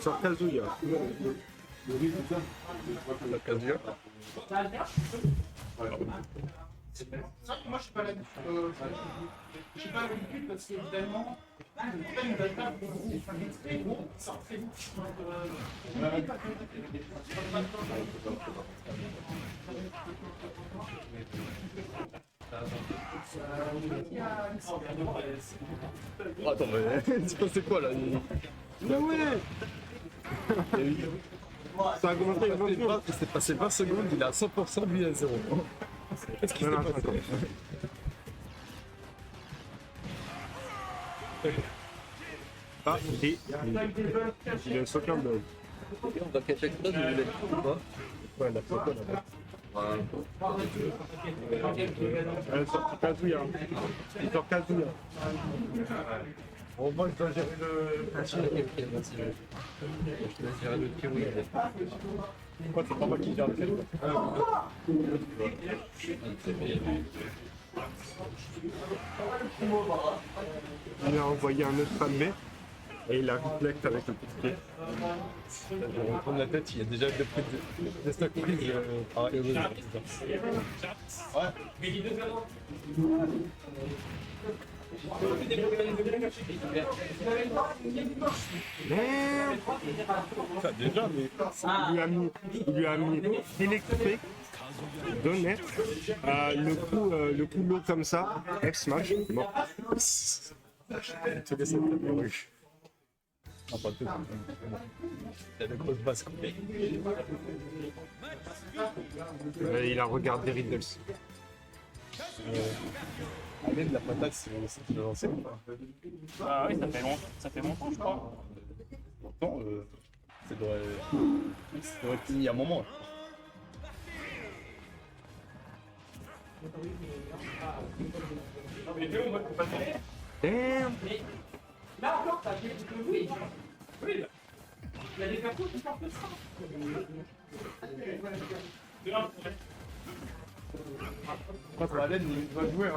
Sur Kazuya. La Kazuya. Moi, je suis pas l'habitude. Je suis pas l'habitude parce qu'évidemment, le data, c'est très bon, ça très vite. Attends, mais c'est quoi là? Mais ouais. Ça a commencé il y a 20 secondes. Il s'est passé 20 secondes, il est à 100%, lui à 0. Qu'est-ce qui s'est Non, passé? Ah, et il est soccer de... Donc à chaque fois, je vais mettre ou pas? Ouais, la photo là-bas. Sur Kazuya. Sur Kazuya. Bon, moi je dois gérer le. Ah, ok, merci. Je dois gérer le kiwi. Pourquoi c'est pas moi qui gère le téléphone? Il a envoyé un autre fameux et il a reflect avec le petit pied. Je vais reprendre la tête, il y a déjà des stock prises par Heureuse. Merde. Ouais. Déjà, mais. Il lui a mis électrique, donnet, le coup lourd comme ça, F-smash, mort. Tu laisses cette table, oui. Ah, pas tout. Il y a de grosses basses coupées. Il a regardé Riddles. Allez, de la patate, c'est lancé ou pas? Ah oui, ça fait longtemps, je crois. Pourtant, ça devrait être fini il y a un moment. Damn. Là encore, t'as dit que oui. Oui. Il y a des cartons qui partent de ça. Contre Allen, il va jouer.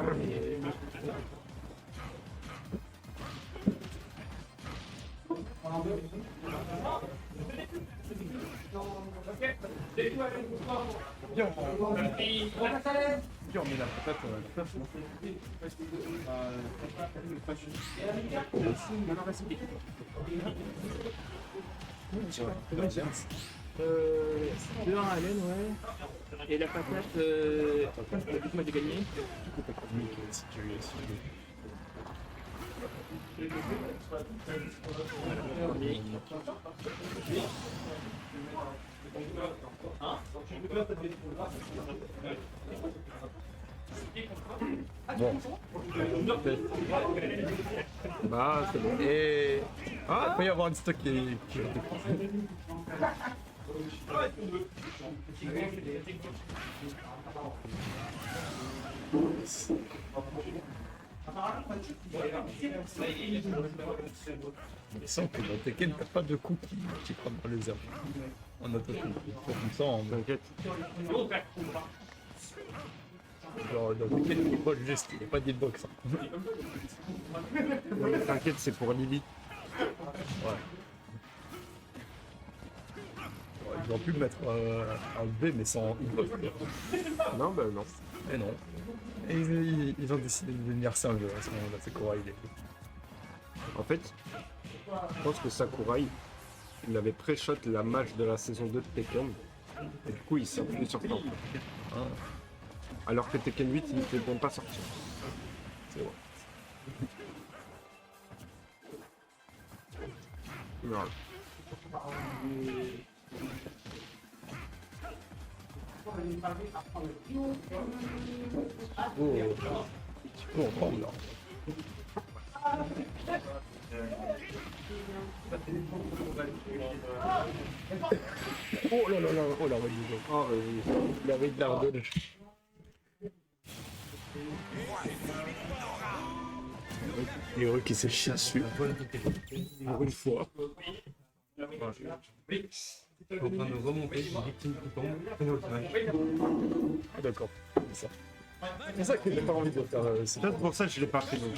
Viens, on met la patate à la place. Deux à Allen, ouais. Et la patate, dites-moi de gagner. Bon. Bah, c'est bon. Et. Ah, il peut y avoir une stock qui Il semble que dans Tekken, t'as pas de coups qui prennent dans les airs. En auto-coup. Comme ça, T'inquiète. genre, dans Tekken, il n'y a pas de geste, il n'y a pas d'hitbox. T'inquiète, c'est pour Lily. Ouais. Ils auraient pu mettre un B mais sans hitbox. Non, bah non. Mais non. Et ils ont décidé de devenir singes à ce moment-là, c'est Sakurai. En fait, je pense que Sakurai, il avait pré-shot la match de la saison 2 de Tekken. Et du coup, il s'est appuyé sur temps. Ah, Alors que Tekken 8, il n'était même pas sorti. c'est vrai. Voilà. Oh, tu peux en prendre là. Oh là là là, oh la religion. Oh, oui. La rue de l'Ardenne. L'heureux qui s'est chié dessus. Pour une fois. Je suis en train de remonter, une victime qui tombe, un autre match. Ah d'accord, c'est ça. C'est pour ça que j'ai pas envie de faire. C'est peut-être pour ça que je l'ai pas pris donc.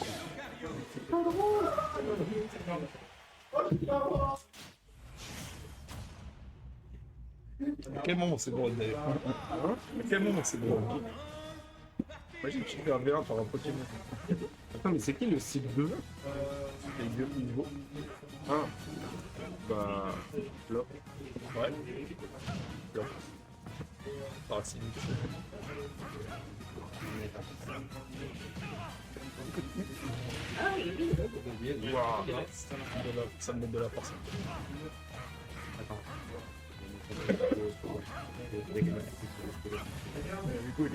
À quel moment c'est drôle d'ailleurs? À quel moment c'est drôle? Imagine tu fais un V1 par un Pokémon. Attends, mais c'est qui le site 2? Les deux niveaux. Ah. Bah. Là. Ouais. Là. Racine. Waouh. Ça me donne de la force. Du coup,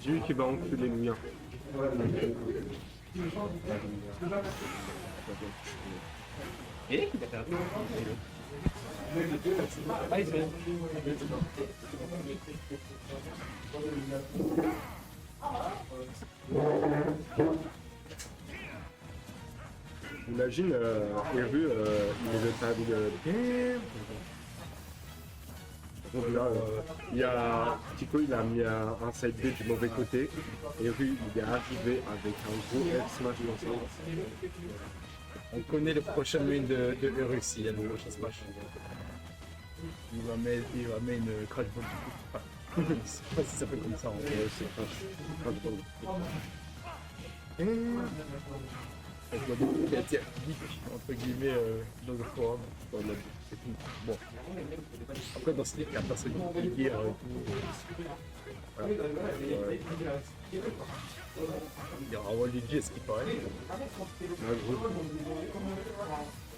J'ai vu qu'il va enculer le mien. Imagine, Eru, il est le table. Donc là, il y a Tico, il a mis un side B du mauvais côté. Et Eru, il est arrivé avec un gros F smash dans ça. on connaît le prochain main de Eurus, il y a le prochain smash. Il va mettre une crash bomb du coup. Enfin, je sais pas si ça fait comme ça en fait. Ouais, c'est crash bomb. Je vois beaucoup qui a été leak, entre guillemets, dans le forum. Bon, Bon. Après, dans ce livre, il y a personne qui dit et tout. Voilà. Ouais. Il y aura Waluigi, est-ce qu'il paraît?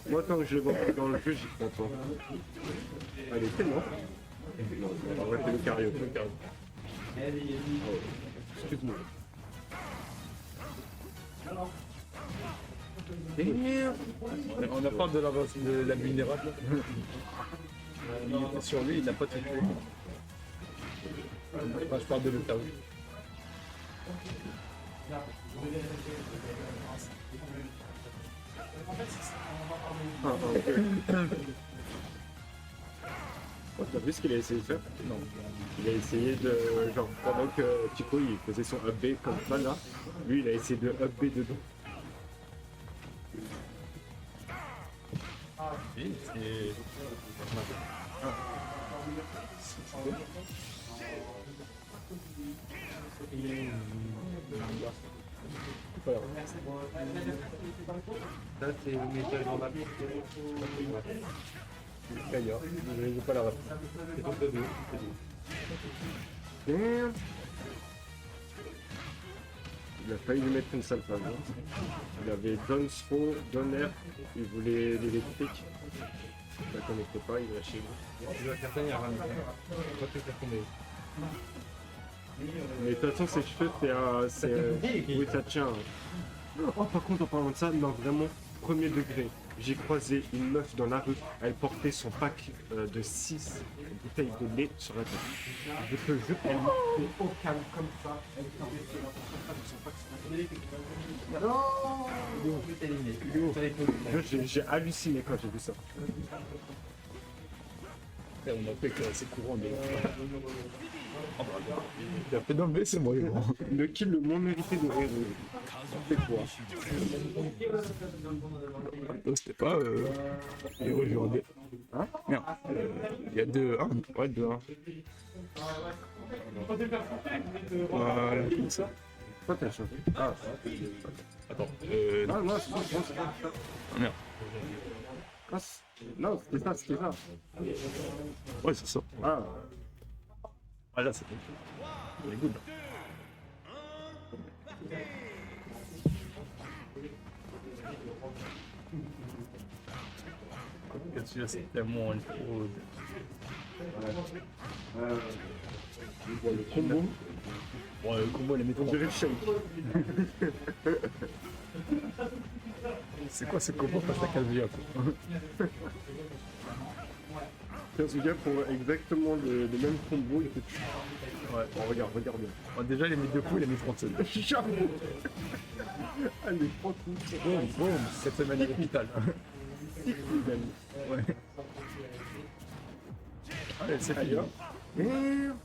moi, tant que je le vois plus dans le jeu, j'y crois pas. Allez, c'est non. Non, on va faire le cardio. Excuse-moi. On a parlé de la vulnérable. Il était sur lui, il n'a pas tout fait. Enfin, je parle de l'Outaou. Oh, t'as vu ce qu'il a essayé de faire? Non. Il a essayé de. Genre, pendant que Tico il faisait son up B comme ça là, lui il a essayé de up B dedans. Oui, c'est. Voilà. Ça, c'est le message dans la vie. D'ailleurs, je n'ai pas la ref. C'est ton bébé. Merde. Il a failli lui mettre une sale phase. Il avait Don Throw, Donner, il voulait l'électrique. Il la connectait pas, il l'a chez lui. Tu dois faire ça, il y a rien. Pas te faire tomber. Mais de toute façon, ses cheveux, oui, ça tient. Oh, par contre, en parlant de ça, non, vraiment, premier degré. J'ai croisé une meuf dans la rue, elle portait son pack de 6 bouteilles de lait sur la tête. Je te jure, elle marchait au calme comme ça. Elle était restée là pour faire son pack sur la tête. Non, j'ai halluciné quand j'ai vu ça. Après, on a fait que c'est courant de. Oh, bah, il a fait d'enlever, c'est moi. Le kill le moins mérité de Rero. C'est quoi? C'était pas. Héros Jurandais. Hein? Merde. Il y a 2-1. Ouais, 2-1. Voilà, comme ça. Pourquoi t'as changé? Ah, Attends. non, non, c'est pas. Ah, merde. Ah, non, c'était ça, c'était ça. Ouais, c'est ça. Ah, Ah, là, c'est bon. Il est good. Que celui-là, c'est tellement une fraude. le combo, Bon, le combo, elle est on métro. dirait Shake. C'est quoi ce combo face à Kazuya, quoi? Kazuya pour exactement le même combo, il fait. Ouais. Oh, regarde bien. Bon, déjà, il a mis 2 coups, il a mis 30 secondes. Allez, prends tout. Boum, boum, cette semaine à l'hôpital. Ouais. Ouais. Allez, c'est Allez, fini. hop. Merde.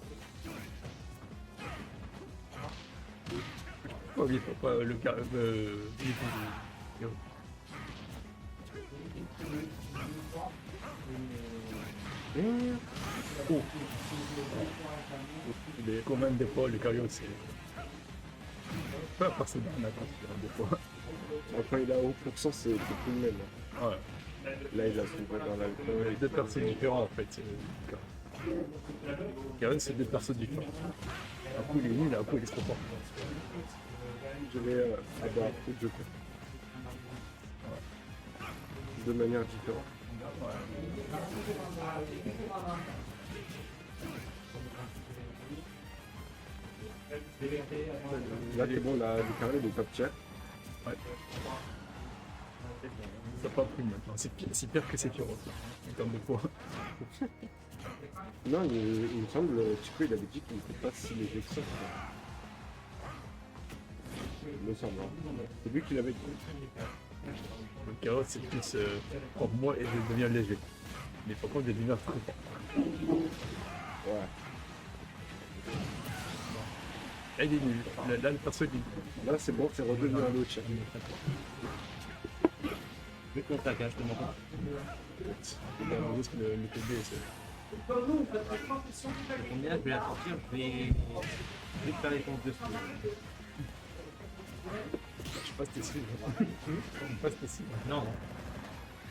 Oh oui, faut pas le cas. Merde. Oh. Il est quand même des fois, le carrion, c'est. Pas passer dans la attention, des fois. Quand il a haut pourcent, c'est plus le même. Ouais. Là, il a son voix dans l'alcool. Deux personnes différentes en fait. Karen, c'est deux personnes différentes. Un coup il est nul, un coup il est trop fort. Je vais avoir tout de coup. De manière différente. Là, c'est bon, là, le carré, il est top tier. Ouais. Ça pas pris maintenant. C'est pire que Sephiroth en termes de poids. Non, il me semble, Chico, il avait dit qu'il n'était pas si léger que ça. Il me semble. Hein. C'est lui qui l'avait dit. Le carotte c'est plus pour moi et je deviens léger. Mais par contre, je deviens trop fort. Ouais. Là, il est nul. Là, le perso, il est nul. Là, c'est bon, c'est redevenu un autre chien. Le contact, hein, je te montre. Il y a un risque le TB, c'est. Combien je vais la sortir, je vais faire les comptes dessus. Je sais pas si t'es sûr. Je sais pas si t'es sûr. Non,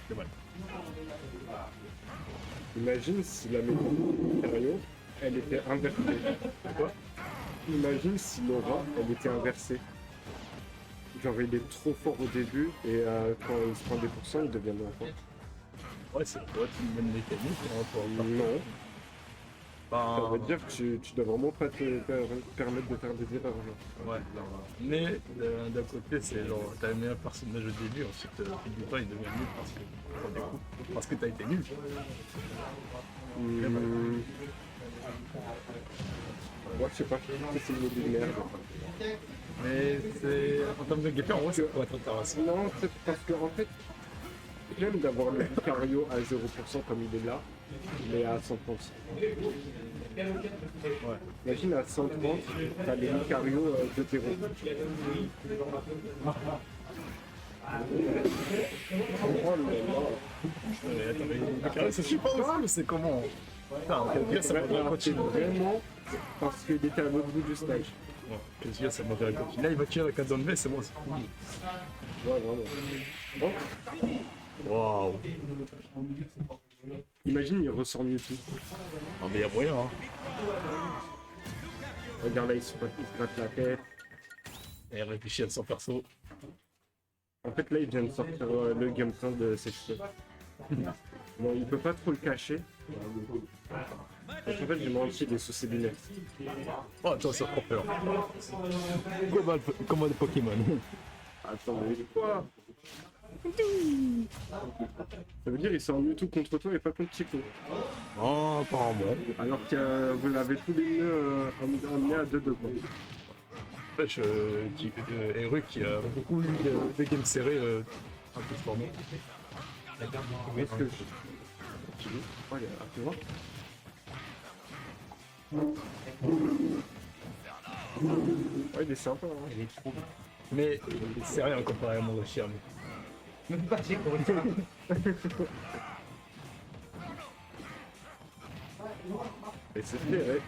C'est vrai. Imagine si la méthode Mario, elle était inversée. Quoi? Imagine si Laura, elle était inversée. Genre, il est trop fort au début et quand il se prend des pourcents, il devient moins fort. Ouais, c'est toi, tu me mènes mécanique. Non, ça Ben, veut dire que tu dois vraiment pas te permettre de faire des erreurs. Genre. ouais. Mais d'un côté, c'est genre, t'as le meilleur personnage au début, ensuite, du temps, il devient nul parce que, pour des coups, parce que t'as été nul. Moi, je sais pas, c'est une idée de merde. Mais c'est, en termes de gameplay, en vrai, ça pourrait être intéressant. Non, c'est parce que en fait, j'aime d'avoir le Lucario à 0% comme il est là, mais à 100%. Ouais. Imagine à 130, t'as les Lucario de 0. Oh là là. Mais attends, mais ça suit pas aussi, mais c'est comment? Putain, quel gars, ça m'aurait C'est continué. vraiment parce qu'il était à l'autre bout du stage. Ouais, quel gars, ça m'aurait continué. Là, il va tuer avec un zone V, c'est bon, c'est fini. Ouais, vraiment. Bon, Waouh. imagine, il ressort Mewtwo. Non, mais il y a moyen, hein. Regarde là, il se gratte la tête. Et il réfléchit à son perso. En fait, là, il vient de sortir le gameplay de ses cheveux. Bon, il peut pas trop le cacher. Parce qu'en fait, j'ai menti des sauces binaires. Oh, attends, ça prend peur. Comment le Pokémon. Attends, mais quoi? Ça veut dire qu'il sort Mewtwo contre toi et pas contre Chico. Oh, apparemment. Alors que vous l'avez tous les deux emmené à 2-2 points. Wesh, Eru qui a beaucoup eu des games serrés un peu formés. Est-ce que je... Oh, il y a... tu vois? Ouais, il est sympa. Hein. il est trop. Mais il est serré en comparé à mon chien. Même pas j'ai compris ça. Et c'est serré.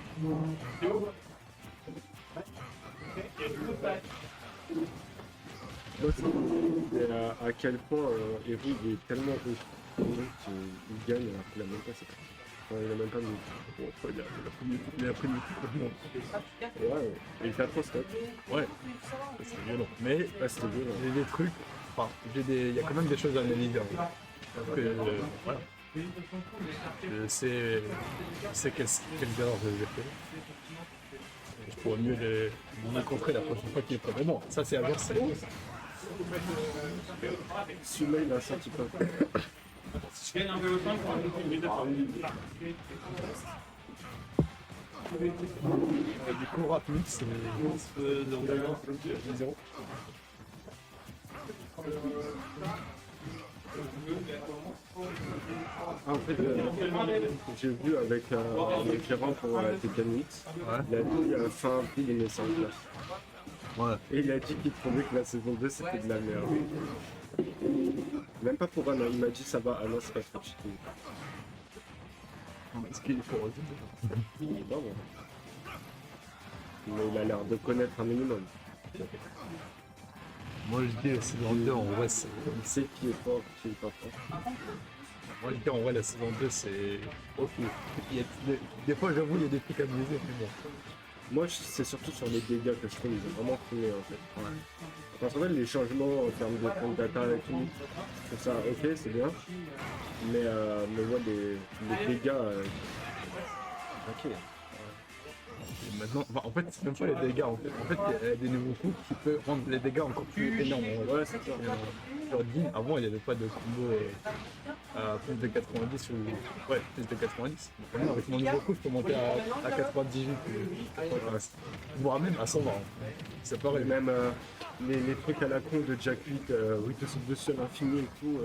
Et à quel point Eru il est tellement haut qu'il gagne alors qu'il a même pas ça. Enfin, il a même pas mis. Bon, faut dire, il a pris le Ouais, et il fait trop stop. Ouais, c'est violent. Mais Ouais, c'était bien. j'ai des trucs, enfin, il y a quand même des choses à analyser. Donc, voilà. Je sais quelles erreurs j'ai fait. Je pourrais mieux les rencontrer la prochaine fois qu'il est prêt. Mais bon, ça c'est inversé. Celui-là, il a senti pas. Du coup, rapide, c'est 0. En fait, j'ai vu avec le gérant pour Tekken X, Ouais. il a dit fin avril il est sans classe. Ouais. Et il a dit qu'il trouvait que la saison 2 c'était de la merde. Même pas pour Anna, il m'a dit ça va, Anna c'est pas trop cheating. Est-ce qu'il faut résumer? Bon, bon. Mais il a l'air de connaître un minimum. Moi je dis la saison 2 en vrai c'est. Il sait qui est fort, qui est pas fort. Moi je dis en vrai la saison 2 c'est. Ok. Il y a des fois j'avoue il y a des trucs amusés, mais bon. Moi c'est surtout sur les dégâts que je trouve ils ont vraiment fouillé en fait. Ouais. Parce qu'en fait les changements en termes de compte data et tout, je trouve ça ok c'est bien. Mais ouais les dégâts. Ok. Et maintenant, enfin, en fait c'est même pas les dégâts en fait. En fait il y a des nouveaux coups qui peuvent rendre les dégâts encore plus énormes. Ouais c'est ça. Genre Dean, avant il n'y avait pas de combo à plus de 90 ou. Ouais, plus de 90. Maintenant, avec mon nouveau coup, je peux monter à 98 ou 90. Voire même à 120. C'est Et pareil. même les trucs à la con de Jack 8, où il te saute dessus à l'infini et tout.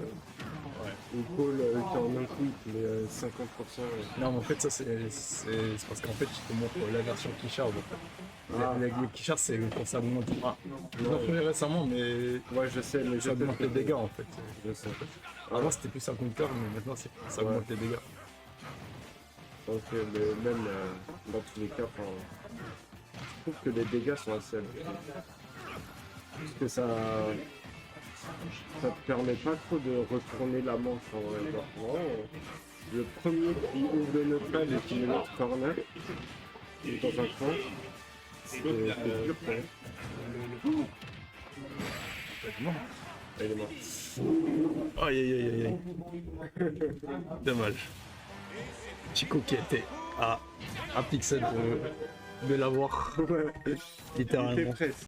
Ou Paul qui en un coup il te met 50%. Non, mais en fait, ça c'est parce qu'en fait, je te montre la version Keyshard. Ah. Les Keyshard, c'est quand ça augmente. Ah, ils l'ont fait récemment, mais Ouais je sais mais ça augmente les dégâts en fait. Je sais. Avant, c'était plus un compteur, mais maintenant, ça augmente les dégâts. Donc mais même dans tous les cas, enfin, je trouve que les dégâts sont assez abusés. Parce que ça te permet pas trop de retourner la manche en vrai. Genre, vraiment, le premier qui ouvre le neutral et qui met l'autre corner dans un coin, c'est dur quoi. Il est mort. Aïe aïe aïe aïe. Dommage. Chico qui était à un pixel de l'avoir, Ouais. Il était littéralement. presque.